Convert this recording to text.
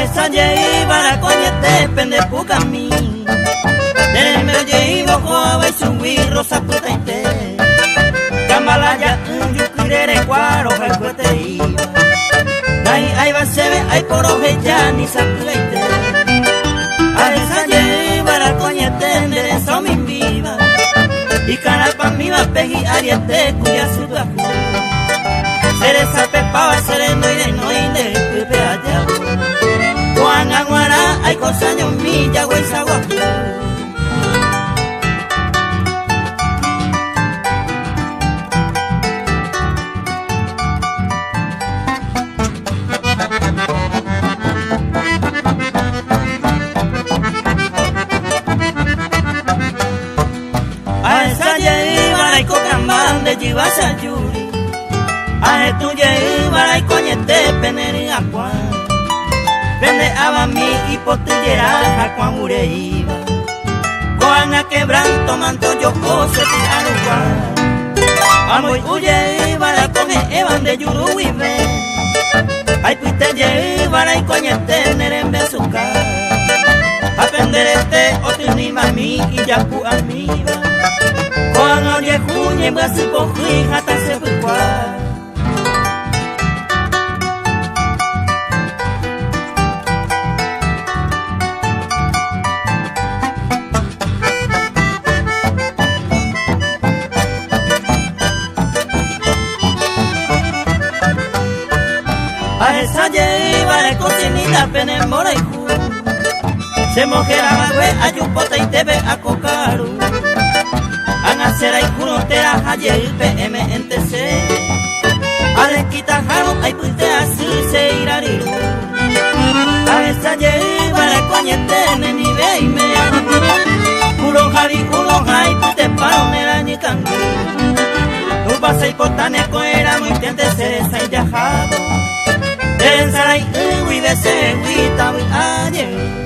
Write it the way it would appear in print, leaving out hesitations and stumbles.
esa lleva la coñete pende pucami. De me llevo coa y subí rosa puta y te. Camalaya yo quirere cuaro el cuete iba. Ay va se ve ay coroje ya ni sapuete. A esa lleva la coñete de eso mi viva. Y carapa mi va peji ariete cuya ciudad. Seresa pepaba sereno y de pepe allá. Juan aguara hay cosa yo mi ya güey sagua. A esa lleva y cocambán de Chivasa Yuri. A esto lleva y coñete peneri acuan. Vende a mi hipotillera a cuan iba. Coan a quebranto manto yo cose tirano cuan. Amo y huye para con evan de yuru y ve. Ay puite lleva y coñete nerembe azúcar. Aprender este otro ni mami y ya pu amiga. Coan oye juñe brasi poji hasta se pucuar. A esa lleva la cocinita pene mora y ju. Se mojera güey a yupota y te ve a cocaru. An hacer ay curotera ayer PM en TC. A le quita jaro ay puite así se irariru. A esa lleva la coñete ni ve y me. Ulo jai puite paro me la ni cangu. Tu pasa y potane coera muy tente seresa y yajado. Sarai uy bese uy tawi ayer.